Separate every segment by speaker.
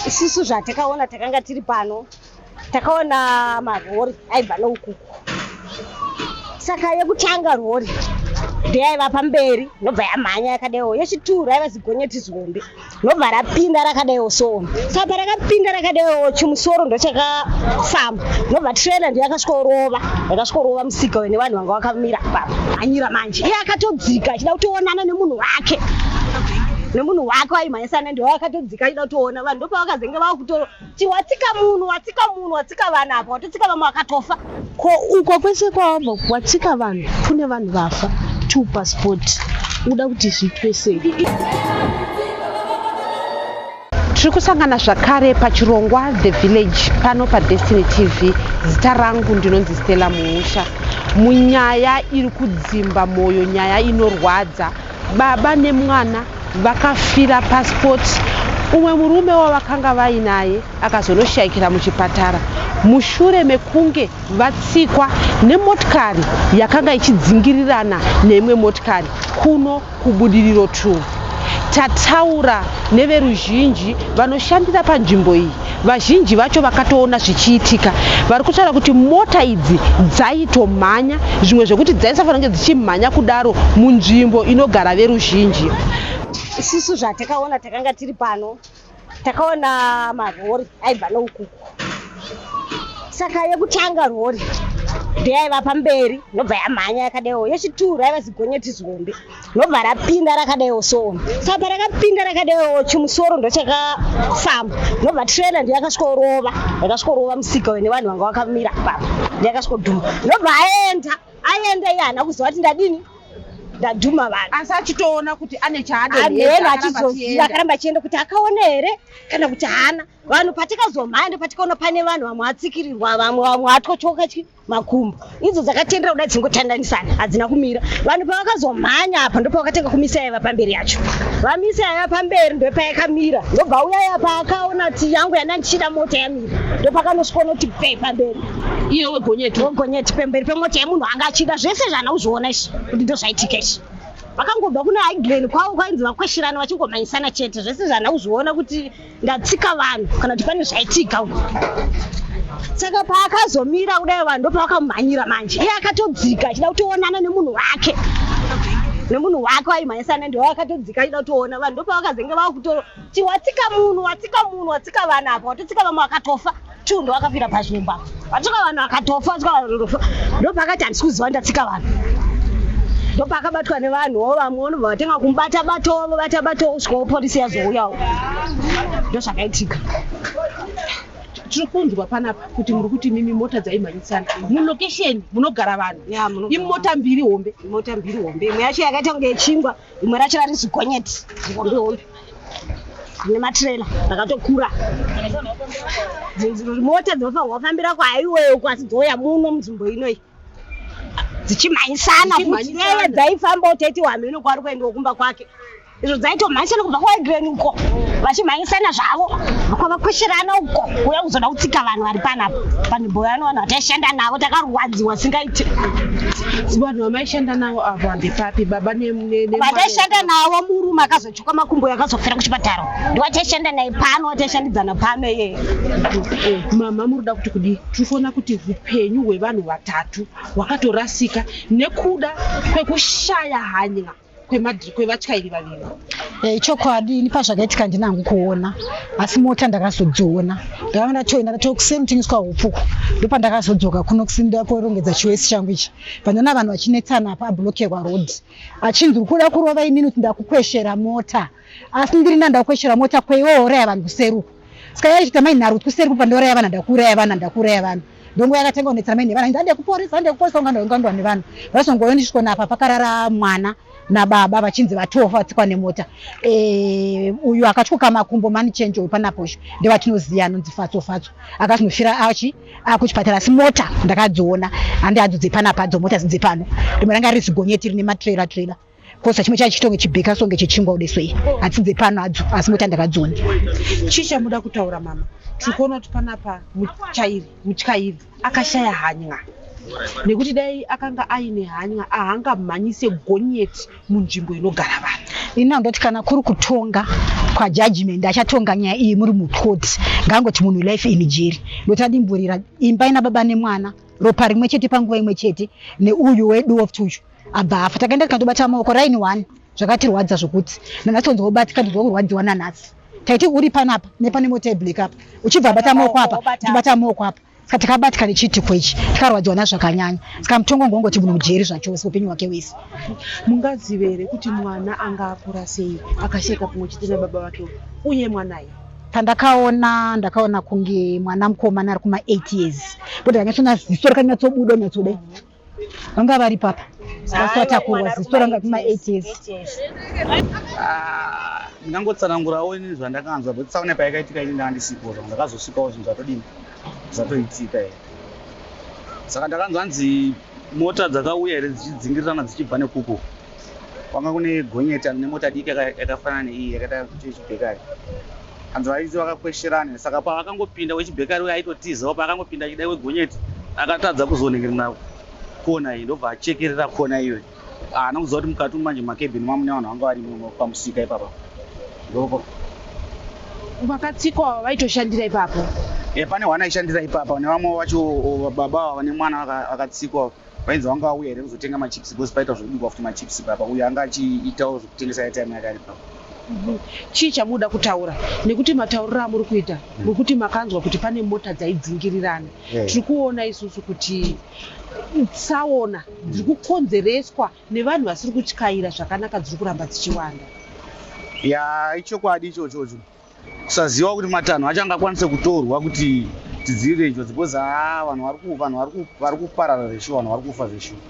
Speaker 1: Isusu zvatakaona takanga tiri pano takaona marori aibva noukuku. Saka yekutanga rori ndeyaiva pamberi nobva yamhanya yakadaiwo, yechituru yaiva zigonyeti zihombe nobva rapinda rakadaiwo sono. Saka parakapinda rakadaiwo chimusoro ndochakafamba nobva trailer yakasvikorova musika nevanhu vanga vakamira ipapo. Anyira manje iye akatodzika achida kutoonana nemunhu wake waimhanyisana ndiwo akatodzika achida kutoona vanhu. Ndopavakazenge vakuti watsika vanhu apa, watotsika vamwe vakatofa.
Speaker 2: Ko uko kwese kwavabva watsika vanhu kune vanhu vafa 2 passport uda kuti zviitwe sei? Tiri kusangana zvakare pachirongwa The Village pano paDestiny TV. Zita rangu ndinonzi Stella Muusha. Munyaya iri kudzimba moyo, nyaya inorwadza. Baba nemwana vakafira passport. Umwe murume wavakanga vainaye akazonoshayikira muchipatara mushure mekunge vatsikwa nemotikari yakanga ichidzingirirana neimwe motikari kuno kubudiriro 2. Tataura neveruzhinji vanoshandira panzvimbo iyi. Vazhinji vacho vakatoona zvichiitika. Vari kutaura kuti mota idzi dzaitomhanya, zvimwe zvekuti dzaisafanira kunge dzichimhanya kudaro munzvimbo inogara veruzhinji.
Speaker 1: Isusu zvatakaona takanga tiri pano takaona marori aibva noukuku. Saka yekutanga rori ndeyaiva pamberi nobva yamhanya yakadaiwo, yechituru yaiva zigonyeti zihombe nobva rapinda rakadaiwo sono. Saka parakapinda rakadaiwo chimusoro ndochakafamba nobva trailer yakasvikorova musika nevanhu vanga vakamira ipapo. Ndiyakasvikodhuma nobva aenda iye haana kuziva kuti ndadini ndadhuma vanhu.
Speaker 2: Asi achitoona kuti ane
Speaker 1: chaadonhera achizoziva akaramba achienda kuti akaona here kana kuti haana. Vanhu patikazomhanya patikaona pane vanhu vamwe atsikirirwa, vamwe atyochoka makumbo. Idzo dzakatendera kudai dzingotandanisana hadzina kumira. Vanhu pavakazomhanya apa ndopavakatenga kumisa yaiva pamberi yacho. Vamisa yaiva pamberi ndopayakamira. Ndobva uya apa akaona kuti yangu yana ndichida mota yamira. Ndopakanosvikaona kuti pei pamberi.
Speaker 2: Iye wegonyeti
Speaker 1: pemberi pemota yemunhu anga achida. Zvese zvana kuzviona izvi kuti ndozvaitika izvi. Vakangobva kuna Highland kwavo kwainzi vakweshirana vachingomhanyisana chete. Zvese zvana kuzviona kuti ndatsika vanhu kana kuti pane zvaitika. Saka paakazomira kudai vanhu ndopavakamhanyira manje. Iye akatodzika achida kutoonana nemunhu wake waimhanyisana ndiwo akatodzika achida kutoona vanhu. Ndopavakazenge vakuti watsika vanhu apa, watotsika vamwe vakatofa. 2 ndo vakafira pazvimbo apa. Vatsika vanhu vakatofa, ndopakati handisi kuziva ndatsika vanhu. Ndopakabatwa nevanhuwo vamwe vanobva vatenga kumubata-batawo usvikawo polisi yazouyawo. Ndozvakaitika.
Speaker 2: Tiri kunzwa panapa kuti muri kuti mimi mota dzaimhanyisana mulokesheni munogara vanhu. Imota mbiri hombe.
Speaker 1: Imwe yacho yakaita kunge yechingwa, imwe racho rari zigonyeti zihombe nematrailer rakatokura. Mota dzinofanirwa kufambira kwaiweyo kwasi dzoya muno munzvimbo inoi dzichimhanyisana futi. Neye dzaifamba utaiti wameno kwari kuendawo kumba kwake. Izvo dzaitomhanyisana kubva kwaIgreni uko vachimhanyisana zvavo kwavakweshirana uko kuya kuzoda kutsika vanhu vari panapa panzvimbo yano. Vanhu vataishanda navo takarwadziwa singaiti.
Speaker 2: Vanhu vamaishanda navo avo ndepapi? Baba
Speaker 1: vataishanda navo murume akazochuka makumbo akazofira kuchipatara ndiwataishanda naye pano, wataishandidzana pano iyeye.
Speaker 2: Mama muruda kuti kudii? Tirifuona kuti upenyu hwevanhu vatatu hwakatorasika nekuda kwekushaya hanya kwevatyairi vaviri.
Speaker 3: Chokwadi ini pazvakaitika ndinangu kuona, asi mota ndakazodziona. Ndakanga ndatoenda kusemutengeswa hupfuku ndopandakazodzoka kuno kusinda korongedza chiwesi changu ichi. Pandoona vanhu vachinetsana apa abhulokerwa road. Achinzi kuda kurova inini kuti ndakukweshera mota. Asi ndiri ndakukweshera mota kweiwooraya vanhu kuseruku. Saka yaichita mainharo kuti kuseruku pandooraya vanhu ndakuraya vanhu. Ndongo yakatenga kunetsana maine vanhu ndandekuporisa ungandwa nevanhu. Vasongoona svikona apa pakarara mwana nababa vachinzi vatofa vatsikwa nemota. Uyu akatyoka makumbo mani chenjo panaposho ndevatinoziva anonzi Fatso akatinofira kuchipatara. Asi mota ndakadziona handi hadzodze panapadzo mota zidze pano rimwe ranga riri zigonyeti rine matrailer kosa chimwe chacho chitonge chibheka songe chechingwa udeswei hatsidze pano hadzo, asi mota ndakadziona.
Speaker 2: Chicha muda kutaura mama, tikuona kuti panapa mutyairi akashaya hanya nekuti dai akanga aine hanya ahangamhanyise gonyeti munzvimbo inogara vanhu.
Speaker 3: ini ndoti kana kuri kutonga kwa judgment achatonga nyaya iyi muri mukoti ngangoti munhu life in jail ndotadimburira imba ina baba nemwana ropa rimwe chete panguva imwe chete neuyu wedu of tuchu abafa takaenda tikandobata maoko raini 1 zvakatirwadza zvokuti nanasonzobatika ndizokurwadziwa nanhasi taiti uri panapa nepane mota yeblack apa uchibva bata maoko apa tibata maoko apa saka tikabatika nechitiko ichi tikarwadziwa nazvakanyanya saka mutongo ngongoti munhu mujeri zvachose upenyu hwake wese.
Speaker 2: Mungazive here kuti mwana anga akura sei akasheka pamwe chete nababa vake uye mwanaye?
Speaker 3: Ndakaona kunge mwana mukomana ari kuma 8 years kuti ndakashona ziso rakanyatsobuda nyatsoda vanga vari papa vasatakurwa ziso ranga kuma 8 years.
Speaker 4: Ndingangotsanangurawo ini zvandakanzwa kuti tsaona paikaitika ini ndandisipo ndakazosvikawo zvinhu zvatodini zvatoitika here. Saka ndakanzwa hanzi mota dzakauya here dzichidzingirirana dzichibva nekuko kwanga kune gonyeti nemota diki yakafanana neiyi yakaita chechibhekari hanzi vaiti vakakwesherana. Saka pavakangopinda wechibhekari uye aitotizawo paakangopinda achidai wegonyeti akatadza kuzoningirira kona iyi ndobva achekerera kona iyoyo. Haana kuziva kuti mukati manje makebhini mamune vanhu vanga varimo pamusika ipapa ndopo
Speaker 2: vakatsikwa vaitoshandira ipapo.
Speaker 4: Pane hwana aishandira ipapa nevamwe vacho baba vane mwana vakatsikwa vainzi vanga vauya here kuzotenga machips because paita zvekubikwa futi machips ipapa uye anga achiitawo zvekutengesa airtime yake ari papa.
Speaker 2: Chii chamuda kutaura nekuti matauriro amuri kuita nekuti makanzwa kuti pane mota dzaidzingirirana. Tiri kuona isusu kuti tsaona dziri kukonzereswa nevanhu vasiri kutyaira zvakanaka dziri kuramba dzichiwanda.
Speaker 4: Ichokwadi ichochocho kusaziva kuti matanho achangakwanise kutorwa kuti tidzivirire njodzi because vanhu vari kuparara zveshuwa, vanhu vari kufa zveshuwa,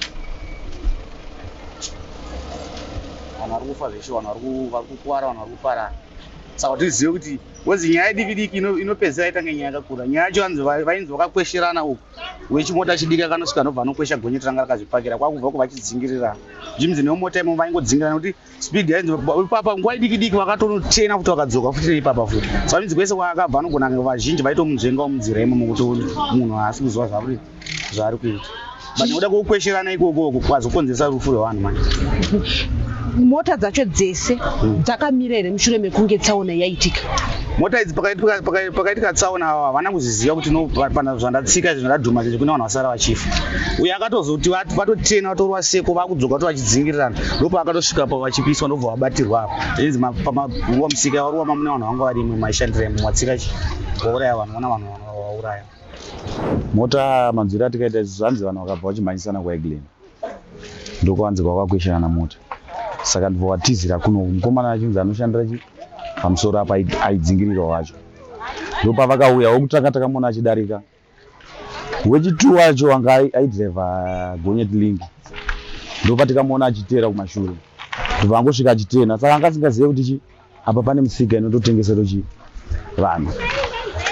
Speaker 4: vanhu vari kufa zveshuwa, vanhu vari kukwara, vanhu vari kuparara. Saka tizive kuti wezi nyaya yediki diki inopedzera itange nyaya yakakura. Nyaya yacho vainzi vakakwesherana uku wechimota chidiki akanosvika ndobva anokwesha gonyeti ranga rakazvipakira kwakubva kuvachidzingirira jimzi nemota imo vaingodzingirana kuti speed yainzi papa nguva idiki diki vakatonochena futi vakadzoka futi neipapa futi. Saka vainzi kwese kwakabva anogona vazhinji vaitomunzvenga mumunzira imomo kuti munhu haasi kuziva zvaari kuita. But nekuda kwekukwesherana ikoko kwazokonzeresa rufu rwevanhu manje.
Speaker 2: Mota dzacho dzese dzakamira here mushure mekunge tsaona yaitika?
Speaker 4: Mota idzi pakaitika tsaona havana kuziziva kuti pana zvandatsika izvi zvandadhuma chechi kune vanhu vasara vachifa. Uye akatozoti vatotena vatorwa seko vakudzoka kuti vachidzingirirana ndopa vakatosvika pa vachipiswa ndobva vabatirwa apa. Inzi pamaguva musika varuwa mamune vanhu vanga varimo maishandira imo matsika vauraya vanhu vana vanhu vauraya.
Speaker 5: Mota manzwiro atikaita zvanzi vanhu vakabva vachimhanyisana kwaEglen ndokwanzi kwakakwesherana mota. Saka ndibva watizira kuno mukomana achinzi anoshandira pamusoro apa aidzingirira wacho ndopa vakauya wokutanga takamona achidarika wechitu wacho anga aidhiraivha gonyeti lingi ndopa tikamona achiteera kumashure ndobva angosvika achitena. Saka anga asingazive kuti apa pane musika inototengesero vanhu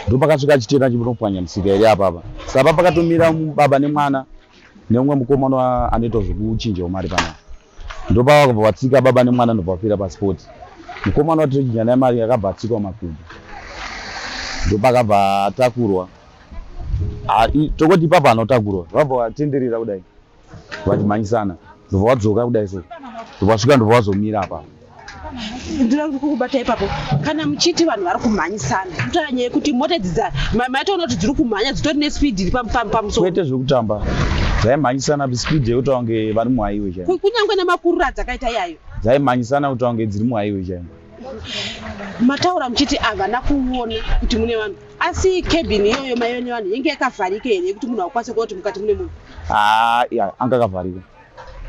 Speaker 5: ndopa akasvika achitena achindopwanya musika iri apapa. Saka pakatomira baba nemwana neumwe mukomana anoita zvekuchinjawo mari panapa ndopa vakabva vatsika baba nemwana ndobva vapira pasipoti. Mukomana watochinya naye mari akabva atsikwa makubu ndopa akabva atakurwa. Tokoti ipapa anotakurwa vabva vatenderera kudai vachimhanyisana ndobva vadzoka kudai so ndobva vasvika ndobva vazomira apa.
Speaker 2: Ndira kukubata ipapo kana muchiti vanhu vari kumhanyisana kutanya yekuti mota idzi maitoona kuti dziri kumhanya dzitori nespeed iri pamusoro
Speaker 5: kwete zvekutamba dzaimhanyisana speed yekuti vange vari muhighway chaimo
Speaker 2: kunyange namakuriro adzakaita iyayo
Speaker 5: dzaimhanyisana kuti vange dziri muhighway chaimo.
Speaker 2: Mataura muchiti havana kuona kuti mune vanhu asi kebhini iyoyo maione vanhu yenge yakavharika here yekuti munhu akwanise kuona kuti mukati mune munhu?
Speaker 5: Anga akavharika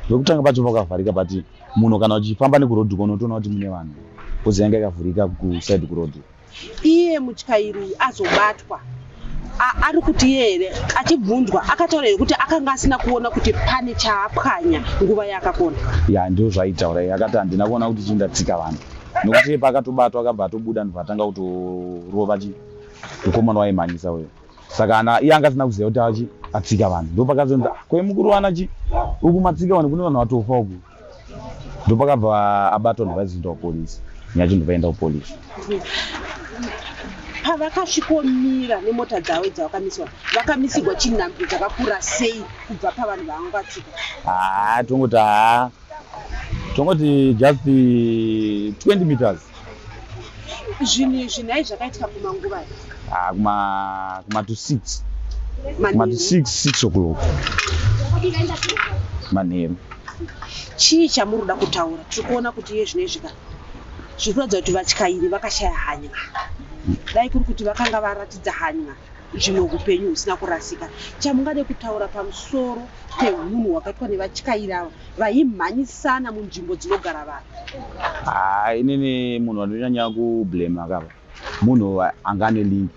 Speaker 5: zvekutanga pacho pakavharika but munhu kana uchifamba nekurodhi unotoona kuti mune vanhu kozi yanga yakavhurika kusaidi kurodhi.
Speaker 2: Iye mutyairi azobatwa ari kuti here achibvunzwa akataura here kuti akanga asina kuona kuti pane chaapwanya nguva yaakakona?
Speaker 5: Ndio zvaitaura akati handina kuona kuti chindatsika vanhu nokuti pakatobatwa akabva atobuda ndobva atanga kutorova mukomana waimhanyisa uyo. Saka iye anga asina kuziva kuti atsika vanhu ndopakazonzi kwemukuru wana uku matsika vanhu kune vanhu vatofa uku ndopakabva abatwa ndobva achizoenda kupolisi nyacho ndobva aenda kupolisi.
Speaker 2: Pavakasvikomira nemota dzavo vakamisirwa chinhambwe dzakakura sei kubva pavanhu vavangatsika?
Speaker 5: tongoti just 20 meters.
Speaker 2: Zvinhu zvakaitika kumanguva
Speaker 5: kuma to 6 kuma to 6 o'clock manheru.
Speaker 2: Chii chamuroda kutaura? Tiri kuona kuti iye zvinezvika zviri kuratidza kuti vatyairi vakashaya hanya. Dai kuri kuti vakanga varatidza hanya zvimwe upenyu husina kurasika. Chamungade kutaura pamusoro peunhu hwakaitwa nevatyairi ava vaimhanyisana munzvimbo dzinogara vanhu?
Speaker 5: Inini munhu wandinonyanya kublame akapa munhu anga ane link,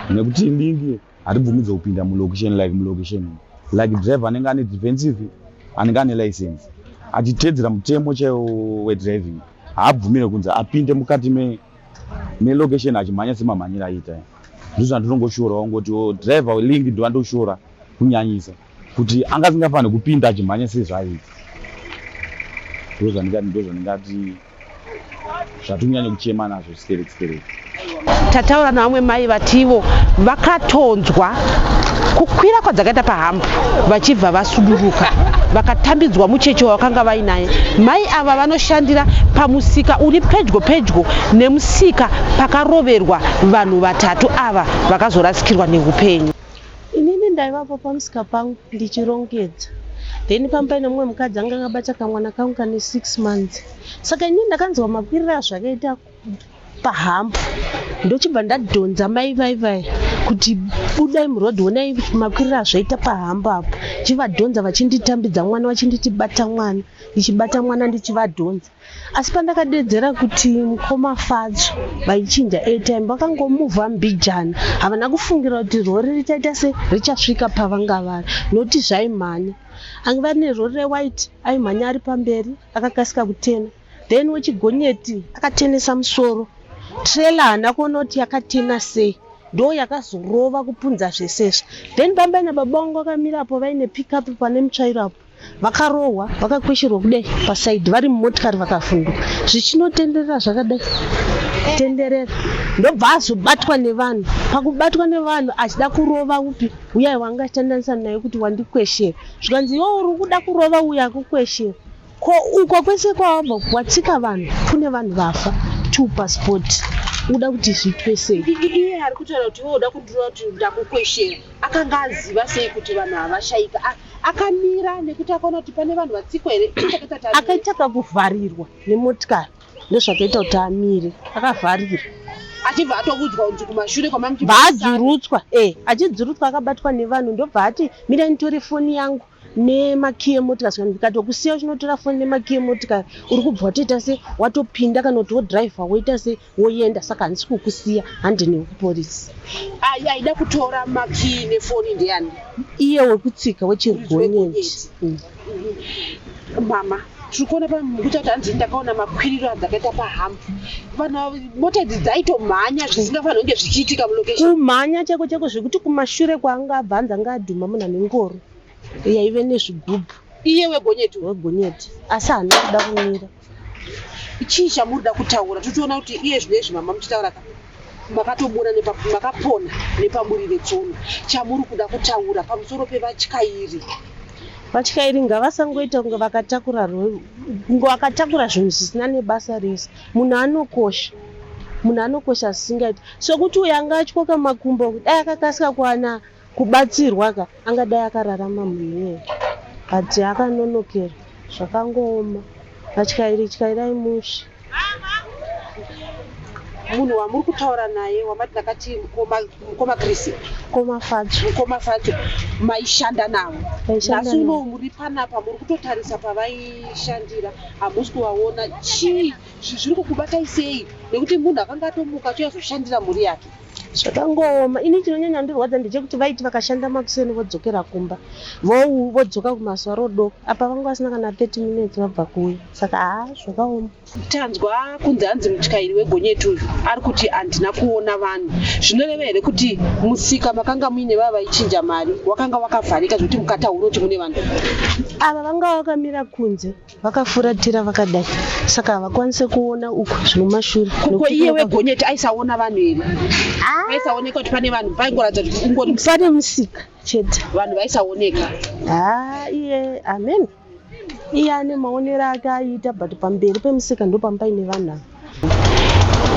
Speaker 5: nekuti link haribvumidza kupinda mulokesheni like driver anenge ane defensive, anenge ane license, achitedzera mutemo chaiwo wedriving haabvumire kunzi apinde mukati melokesheni achimhanya semamhanyiro aita. Ndizvo zvandinongoshorawo ngoti driver welink ndo andoshora kunyanyisa kuti anga asingafaniri kupinda achimhanya sezvaita. Ndo zvandingati zvatonyanya kuchema nazvo sikereke.
Speaker 2: Tataura navamwe mai vativo vakatonzwa kukwira kwadzakaita pahambu vachibva vasuduruka vakatambidzwa mucheche wavakanga vainaye. Mai ava vanoshandira pamusika uri pedyo nemusika pakaroverwa vanhu vatatu ava vakazorasikirwa neupenyu.
Speaker 6: Inini ndaivapo pamusika pangu ndichirongedza, then pamba nemumwe mukadzi anga akabata kamwana kangu kane 6 months. Saka inini ndakanzwa makwirira zvakaita pahambu, ndochibva ndadhonza mai vai kuti budai murodhi onai makwirira zvaita pahambu apo. Chivadhonza vachinditambidza mwana, vachinditi bata mwana, ndichibata mwana ndichivadhonza. Asi pandakadedzera kuti mukoma Fadzo vaichinja airtime vakangomuvha mbijana, havana kufungira kuti rori richaita se richasvika pavanga vari, noti zvaimhanya. Anga vari nerori rewhite aimhanya ari pamberi akakasika kutena, then wechigonyeti akatenesa musoro. Trailer hana kuona kuti yakatena sei, ndo yakazorova kupunza zvesezvo. Then pamba nababa vangu vakamirapo vaine pickup pane mutsvairo apo, vakarohwa vakakwesherwa kudai pasaidhi vari mumotikari vakafunduka. Zvichinotenderera zvakadai tenderera ndobva azobatwa nevanhu. Pakubatwa nevanhu achida kurova upi uya wanga achitandanisa naye kuti wandikweshera, zvikanzi iwe uri kuda kurova uya akukweshera. Ko uko kwese kwawabva watsika vanhu, kune vanhu vafa 2 passport. Uda kuti zviitwe sei?
Speaker 2: Iye ari kutaura kuti iwe uda kundirova kuti ndakukweshera. Akanga aziva sei kuti vanhu havashayika? Akamira nekuti akaona kuti pane vanhu vatsikwa here?
Speaker 6: Akaita kuvharirwa nemotikari ndozvakaita kuti amire, akavharira
Speaker 2: achibva atokudzwa kunzi kumashure kwamamuti
Speaker 6: vaadzurutswa. Achidzurutswa akabatwa nevanhu ndobva ati mira nitori foni yangu nemakiye motikari. Ndikatokusiya uchinotora foni nemakiye motikari uri kubva watoita se watopinda kana kuti wodhiraivha woita se woenda. Saka handisi kukusiya, handine wekuporisi.
Speaker 2: Aida kutora makiyi nefoni ndeyani?
Speaker 6: Iye wekutsika wechirigonyeti.
Speaker 2: Mama, tiri kuona pamukuta kuti hanzi ndakaona makwiriro adzakaita pahambu. Vanhu mota idzi dzaitomhanya zvisingafaniri kunge zvichiitika mulokesheni.
Speaker 6: Kumhanya cheko zvekuti kumashure kwaanga abva hanzi anga adhuma munhu ane ngoro yaive nezvigubhu.
Speaker 2: Iye
Speaker 6: wegonyeti, asi haana kuda kumira.
Speaker 2: Chii chamuroda kutaura? Totiona kuti iye zvinezvi mama muchitaura makatobona makapona nepamurire tsono. Chamuri kuda kutaura pamusoro pevatyairi?
Speaker 6: Vatyairi ngavasangoita kunge vakatakura zvinhu zvisina nebasa rese. Munhu anokosha zvisingaiti. Sokuti uyo anga atyoka makumbo dai akakasika kuwana kubatsirwa ka angadai akararama munhu. But akanonokera zvakangooma. Vatyairi mushe.
Speaker 2: Munhu wamuri kutaura naye wamati nakati mukoma Chris,
Speaker 6: mukoma
Speaker 2: Fadzo maishanda navo. Nhasi unowu muri panapa muri kutotarisa pavaishandira, hamusi kuvaona. Chii zviri kukubatai sei? Nekuti munhu akanga atomuka achizoshandira mhuri yake.
Speaker 6: Zvakangooma. Ini chinonyanya ndirwadza ndechekuti vaiti vakashanda makuseni vodzokera kumba, vodzoka kumazuva rodoko apa vanga vasina kana 30 minutes vabva kuuya. Saka zvakaoma.
Speaker 2: Tanzwa kunzi hanzi mutyairi wegonyeti uyu ari kuti handina kuona vanhu. Zvinoreva here kuti musika makanga muine vava vaichinja mari wakanga wakavharika zvekuti mukataura kuti mune vanhu?
Speaker 6: Ava vanga vakamira kunze vakafuratira vakadai, saka havakwanise kuona uko zvinomashure.
Speaker 2: Kuko iye wegonyeti aisaona vanhu here? Vaisaoneka kuti pane vanhu? Vaingoratidza kuti kungori
Speaker 6: pane musika chete,
Speaker 2: vanhu vaisaoneka.
Speaker 6: Iye amen. iye ane maonero ake aita but pamberi pemusika ndo pampaine vanhu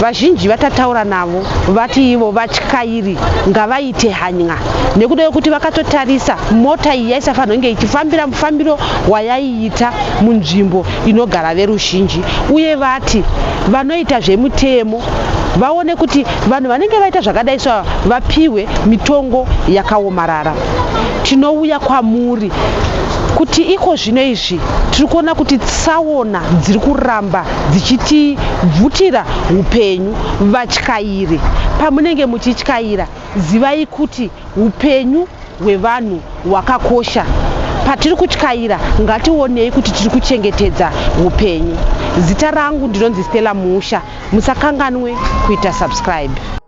Speaker 2: vazhinji vatataura navo vati ivo vatyairi ngavaite hanya nekuda yekuti vakatotarisa mota iyi yaisafanira kunge ichifambira mufambiro wayaiita munzvimbo inogara veruzhinji, uye vati vanoita zvemutemo vaone kuti vanhu vanenge vaita zvakadaiswa vapiwe mitongo yakaomarara. Tinouya kwamuri kuti iko zvino izvi tiri kuona kuti tsaona dziri kuramba dzichitivhutira upenyu. Vatyairi, pamunenge muchityaira zivai kuti upenyu hwevanhu hwakakosha. Patiri kutyaira ngationei kuti tiri kuchengetedza upenyu. Zita rangu ndinonzi Stella Musha. Musakanganwe kuita subscribe.